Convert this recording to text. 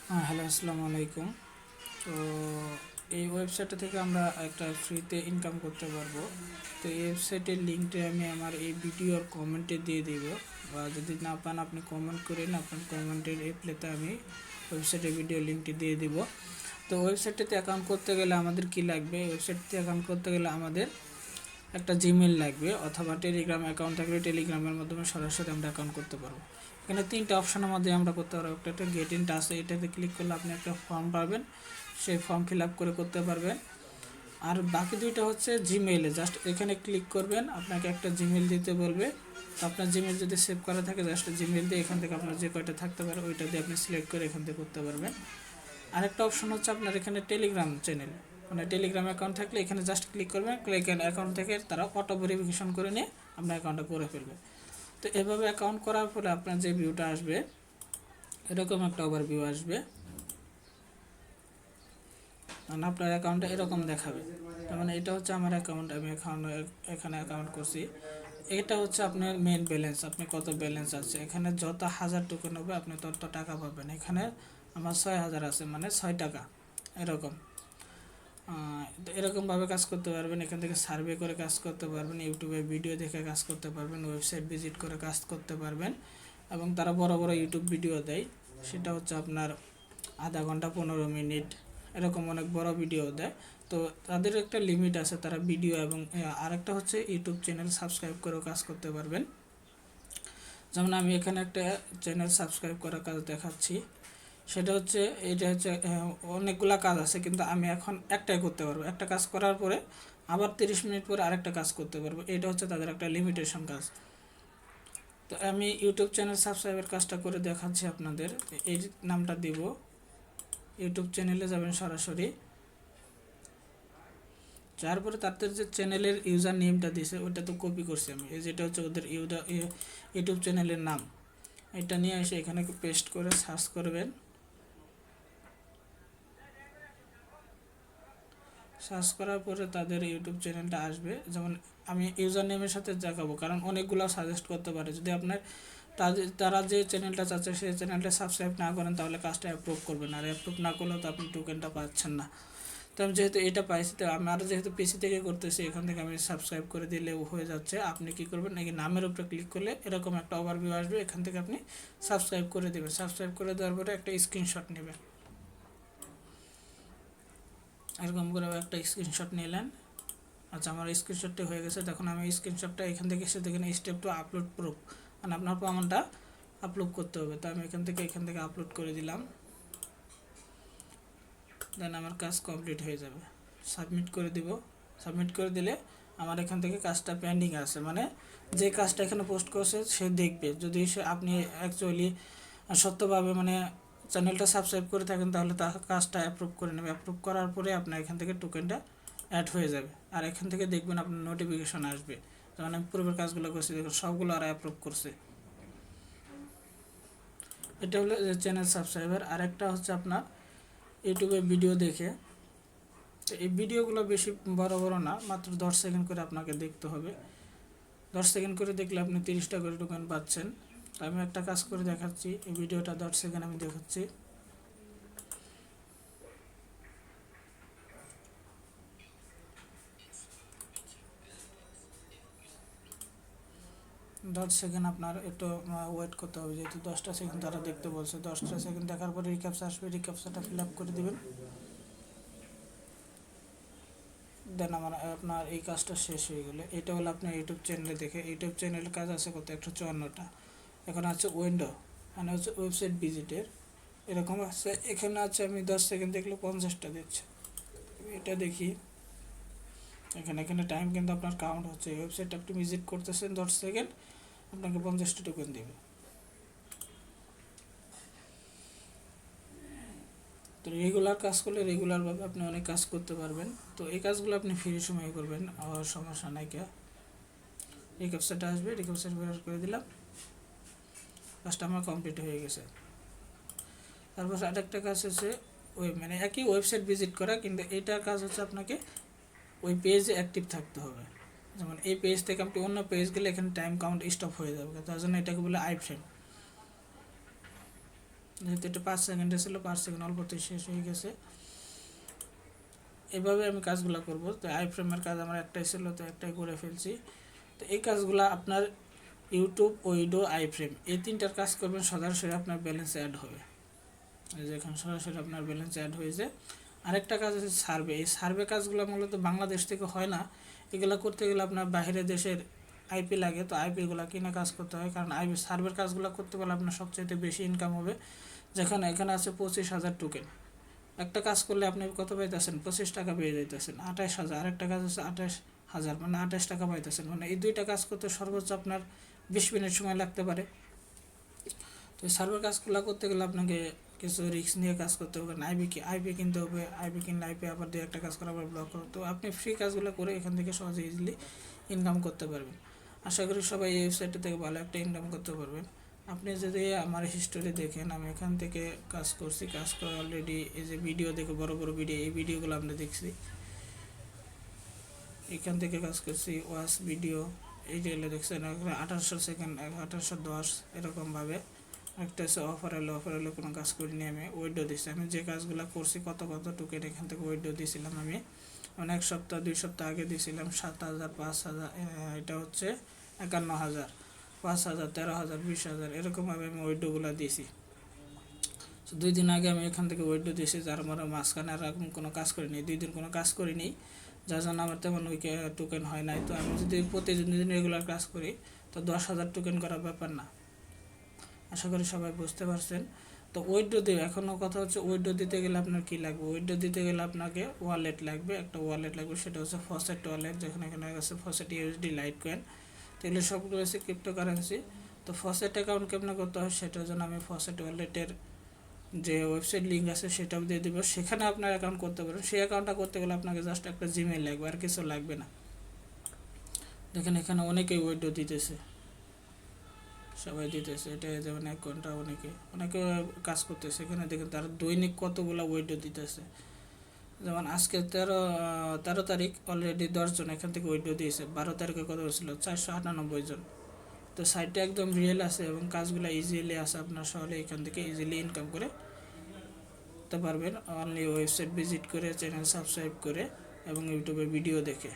Hello, আসসালামু আলাইকুম। তো এই ওয়েবসাইটটা থেকে আমরা একটা ফ্রিতে ইনকাম করতে পারবো। তো এই ওয়েবসাইটের লিঙ্কটা আমি আমার এই ভিডিওর কমেন্টে দিয়ে দিব, বা যদি না পান আপনি কমেন্ট করেন, আপনার কমেন্টের রিপ্লাইতে আমি ওয়েবসাইটের ভিডিও লিঙ্কটি দিয়ে দিব। তো ওয়েবসাইটটিতে অ্যাকাউন্ট করতে গেলে আমাদের কি লাগবে? ওয়েবসাইটটিতে অ্যাকাউন্ট করতে গেলে আমাদের একটা জিমেল লাগবে, অথবা টেলিগ্রাম অ্যাকাউন্ট থাকলে টেলিগ্রামের মাধ্যমে সরাসরি আমরা অ্যাকাউন্ট করতে পারবো। এখানে তিনটা অপশনের মধ্যে আমরা করতে পারবো। একটা গেট ইন টাচ, এটাতে ক্লিক করলে আপনি একটা ফর্ম পাবেন, সেই ফর্ম ফিল আপ করতে পারবেন। আর বাকি দুইটা হচ্ছে জিমেইলে, জাস্ট এখানে ক্লিক করবেন, আপনাকে একটা জিমেল দিতে বলবে। তো আপনার জিমেল যদি সেভ করা থাকে, জাস্ট জিমেল দিয়ে এখান থেকে আপনার যে কয়টা থাকতে পারে ওইটা দিয়ে আপনি সিলেক্ট করে এখান থেকে করতে পারবেন। আরেকটা অপশন হচ্ছে আপনার এখানে টেলিগ্রাম চ্যানেল, মানে টেলিগ্রাম অ্যাকাউন্ট থাকলে এখানে জাস্ট ক্লিক করবেন, ক্লিক অ্যাকাউন্ট থেকে তারা অটো ভেরিফিকেশন করে নিয়ে আপনার অ্যাকাউন্টটা করে ফেলবে। তো এভাবে অ্যাকাউন্ট করার পরে আপনার যে ভিউটা আসবে, এরকম একটা ওভারভিউ আসবে, মানে আপনার অ্যাকাউন্টটা এরকম দেখাবে। তার মানে এটা হচ্ছে আমার অ্যাকাউন্ট, আমি এখানে অ্যাকাউন্ট করছি। এটা হচ্ছে আপনার মেন ব্যালেন্স, আপনি কত ব্যালেন্স আছে। এখানে যত 1000 টোকেন হবে আপনি তত টাকা পাবেন। এখানে আমার 6000 আছে, মানে 6 টাকা এরকম। তো এরকমভাবে কাজ করতে পারবেন। এখান থেকে সার্ভে করে কাজ করতে পারবেন, ইউটিউবে ভিডিও দেখে কাজ করতে পারবেন, ওয়েবসাইট ভিজিট করে কাজ করতে পারবেন। এবং তারা বড় বড় ইউটিউব ভিডিও দেয়, সেটা হচ্ছে আপনার আধা ঘন্টা 15 মিনিট, এরকম অনেক বড় ভিডিও দেয়। তো তাদের একটা লিমিট আছে, তারা ভিডিও এবং আরেকটা হচ্ছে ইউটিউব চ্যানেল সাবস্ক্রাইব করেও কাজ করতে পারবেন। যেমন আমি এখানে একটা চ্যানেল সাবস্ক্রাইব করার কাজ দেখাচ্ছি। সেটা হচ্ছে, এটা হচ্ছে অনেকগুলা কাজ আছে, কিন্তু আমি এখন একটাই করতে পারবো। একটা কাজ করার পরে আবার 30 মিনিট পরে আরেকটা কাজ করতে পারবো। এটা হচ্ছে তাদের একটা লিমিটেশন কাজ। তো আমি ইউটিউব চ্যানেল সাবস্ক্রাইবের কাজটা করে দেখাচ্ছি আপনাদের। এই নামটা দিব, ইউটিউব চ্যানেলে যাবেন সরাসরি, যার পরে তাদের যে চ্যানেলের ইউজার নেমটা দিয়েছে ওইটা তো কপি করছি আমি, এই যেটা হচ্ছে ওদের ইউটিউব চ্যানেলের নাম। এটা নিয়ে এসে এখানে পেস্ট করে সার্চ করবেন। সার্চ করার পরে তাদের ইউটিউব চ্যানেলটা আসবে। যেমন আমি ইউজার নেমের সাথে দেখাবো, কারণ অনেকগুলো সাজেস্ট করতে পারে। যদি আপনার তারা যে চ্যানেলটা চাচ্ছে সেই চ্যানেলটা সাবস্ক্রাইব না করেন, তাহলে কাজটা অ্যাপ্রুভ করবেন, আর অ্যাপ্রুভ না করলেও তো আপনি টোকেনটা পাচ্ছেন না। তো আমি যেহেতু এটা পাইছি, তো আমার যেহেতু পিসি থেকে করতেছি, এখান থেকে আমি সাবস্ক্রাইব করে দিলেও হয়ে যাচ্ছে। আপনি কি করবেন, নাকি নামের উপরে ক্লিক করলে এরকম একটা ওভারভিউ আসবে, এখান থেকে আপনি সাবস্ক্রাইব করে দেবেন। সাবস্ক্রাইব করে দেওয়ার পরে একটা স্ক্রিনশট নেবেন, এরকম করে একটা স্ক্রিনশট নিলেন। আচ্ছা, আমার স্ক্রিনশটটা হয়ে গেছে। তখন আমি স্ক্রিনশটটা এখান থেকে এসে দেখেন স্টেপ টু আপলোড প্রুফ, মানে আপনার প্রমাণটা আপলোড করতে হবে। তো আমি এখান থেকে আপলোড করে দিলাম, দেন আমার কাজ কমপ্লিট হয়ে যাবে। সাবমিট করে দিব। সাবমিট করে দিলে আমার এখান থেকে কাজটা পেন্ডিং আছে, মানে যে কাজটা এখানে পোস্ট করছে সে দেখবে। যদি সে আপনি অ্যাকচুয়ালি সত্যভাবে মানে চ্যানেলটা সাবস্ক্রাইব করে থাকেন, তাহলে তার কাজটা অ্যাপ্রুভ করে নেবে। অ্যাপ্রুভ করার পরে আপনার এখান থেকে টোকেনটা অ্যাড হয়ে যাবে। আর এখান থেকে দেখবেন আপনার নোটিফিকেশন আসবে, যেমন আমি পূর্বের কাজগুলো করছি, দেখুন সবগুলো আর অ্যাপ্রুভ করছে। এটা হলো চ্যানেল সাবস্ক্রাইবার। আরেকটা হচ্ছে আপনার ইউটিউবে ভিডিও দেখে। তো এই ভিডিওগুলো বেশি বড় বড় না, মাত্র 10 সেকেন্ড করে আপনাকে দেখতে হবে। 10 সেকেন্ড করে দেখলে আপনি 30টা করে টোকেন পাচ্ছেন। তো আমি একটা কাজ করে দেখাচ্ছি, এই ভিডিওটা 10 সেকেন্ড আমি দেখাচ্ছি। 10 সেকেন্ড আপনার একটু ওয়েট করতে হবে, যেহেতু 10টা সেকেন্ড তারা দেখতে বলছে। 10টা সেকেন্ড দেখার পরে রিক্যাপচা আসবে, রিক্যাপচাটা ফিল আপ করে দেবেন। দেন আপনার এই কাজটা শেষ হয়ে গেলে, এটা হলো আপনার ইউটিউব চ্যানেলে দেখে। ইউটিউব চ্যানেলের কাজ আছে কত, 154টা। এখন আছে উইন্ডো, মানে হচ্ছে ওয়েবসাইট ভিজিটের, এরকম আছে। এখানে আছে আমি 10 সেকেন্ড দেখলে 50টা দিচ্ছে। এটা দেখি, এখানে টাইম কিন্তু আপনার কাউন্ট হচ্ছে। ওয়েবসাইটটা আপনি ভিজিট করতেছেন 10 সেকেন্ড, আপনাকে 50টা টোকেন দেবে। তো রেগুলার কাজ করলে রেগুলারভাবে আপনি অনেক কাজ করতে পারবেন। তো এই কাজগুলো আপনি ফ্রি সময় করবেন, সমস্যা নাই। কে রিক্যাপচাটা আসবে, রিক্যাপচার বের করে দিলাম, কাজটা আমার কমপ্লিট হয়ে গেছে। তারপর আরেকটা কাজ হচ্ছে ওই মানে একই ওয়েবসাইট ভিজিট করা, কিন্তু এইটার কাজ হচ্ছে আপনাকে ওই পেজে অ্যাক্টিভ থাকতে হবে। যেমন এই পেজ থেকে আপনি অন্য পেজ গেলে এখানে টাইম কাউন্ট স্টপ হয়ে যাবে, তার জন্য এটাকে বলে আই ফ্রেম। যেহেতু এটা 5 সেকেন্ডে ছিল, 5 সেকেন্ড অল্পতেই শেষ হয়ে গেছে। এভাবে আমি কাজগুলো করব। তো আই ফ্রেমের কাজ আমার একটাই ছিল, তো একটাই করে ফেলছি। তো এই কাজগুলো আপনার ইউটিউব, উইডো, আই ফ্রেম এই তিনটার কাজ করবেন, সরাসরি আপনার ব্যালেন্স অ্যাড হবে। এই যে এখানে সরাসরি আপনার ব্যালেন্স অ্যাড হয়েছে। আরেকটা কাজ আছে সার্ভে। এই সার্ভে কাজগুলো মূলত বাংলাদেশ থেকে হয় না, এগুলো করতে গেলে আপনার বাইরের দেশের আইপি লাগে। তো আইপিগুলো কিনে কাজ করতে হয়, কারণ আইপি সার্ভের কাজগুলো করতে পারলে আপনার সবচেয়ে বেশি ইনকাম হবে। যেখানে এখানে আছে 25,000 টোকেন। একটা কাজ করলে আপনি কত পাইতেছেন? 25 টাকা পেয়ে যাইতেছেন। 28,000। আরেকটা কাজ হচ্ছে 28,000, মানে 28 টাকা পাইতেছেন। মানে এই দুইটা কাজ করতে সর্বোচ্চ আপনার 20 মিনিট সময় লাগতে পারে। তো এই সার্ভে কাজগুলো করতে গেলে আপনাকে কিছু রিস্ক নিয়ে কাজ করতে হবে। আইপি কিনতে হবে, আইপি কিনলে আইপি আবার দিয়ে একটা কাজ করা আবার ব্লক করো। তো আপনি ফ্রি কাজগুলো করে এখান থেকে সহজে ইজিলি ইনকাম করতে পারবেন। আশা করি সবাই এই ওয়েবসাইটটা থেকে ভালো একটা ইনকাম করতে পারবেন। আপনি যদি আমার হিস্টোরি দেখেন, আমি এখান থেকে কাজ করছি, কাজ করে অলরেডি এই যে ভিডিও দেখে বড় বড় ভিডিও, এই ভিডিওগুলো আমরা দেখছি, এখান থেকে কাজ করছি। ওয়াচ ভিডিও এই যেগুলো দেখছেন 1800 সেকেন্ড, 1810 এরকমভাবে। একটা হচ্ছে অফার এলো কোনো কাজ করিনি, আমি উইডো দিচ্ছি। আমি যে কাজগুলো করছি কত টোকেন এখান থেকে উইডো দিয়েছিলাম আমি, মানে 1 সপ্তাহ 2 সপ্তাহ আগে দিয়েছিলাম। 7,000, 5,000, এটা হচ্ছে 51,000, 5,000, 13,000, 20,000 এরকমভাবে আমি উইডোগুলো দিয়েছি। 2 দিন আগে আমি এখান থেকে উইডো দিয়েছি, যার মানে মাঝখানে আর কোনো কাজ করিনি, 2 দিন কোনো কাজ করিনি, যার জন্য আমার তেমন টোকেন হয় নাই। তো আমি যদি প্রতিদিন রেগুলার কাজ করি তো 10,000 টোকেন করার ব্যাপার না। আশা করি সবাই বুঝতে পারছেন। তো উইড্রো দিয়ে এখনও কথা হচ্ছে, উইড্রো দিতে গেলে আপনার কী লাগবে? উইড্রো দিতে গেলে আপনাকে ওয়ালেট লাগবে, একটা ওয়ালেট লাগবে, সেটা হচ্ছে ফসেট ওয়ালেট। যেখানে এখানে আছে ফসেট ইউএসডি, লাইট কয়েন, তো এগুলো সবগুলো হচ্ছে ক্রিপ্টোকারেন্সি। তো ফসেট অ্যাকাউন্ট কেমনে করতে হয় সেটার জন্য আমি ফসেট ওয়ালেটের যে ওয়েবসাইট লিঙ্ক আছে সেটাও দিয়ে দেবো, সেখানে আপনার অ্যাকাউন্ট করতে পারেন। সেই অ্যাকাউন্টটা করতে গেলে আপনাকে জাস্ট একটা জিমেইল লাগবে, আর কিছু লাগবে না। দেখেন এখানে অনেকেই উইড্রো দিতেছে, সবাই দিতেছে, এটা যেমন 1 ঘন্টা অনেকে কাজ করতেছে। এখানে দেখেন তারা দৈনিক কতগুলো উইড্রো দিতেছে। যেমন আজকে 13 তারিখ অলরেডি 10 জন এখান থেকে উইড্রো দিয়েছে। 12 তারিখে কত হয়েছিল? 498 জন। তো সাইটটা একদম রিয়েল আছে এবং কাজগুলো ইজিলি আছে, আপনার সহলে এখান থেকে ইজিলি ইনকাম করে পারবেন। অনলি ওয়েবসাইট ভিজিট করে, চ্যানেল সাবস্ক্রাইব করে এবং ইউটিউবে ভিডিও দেখে।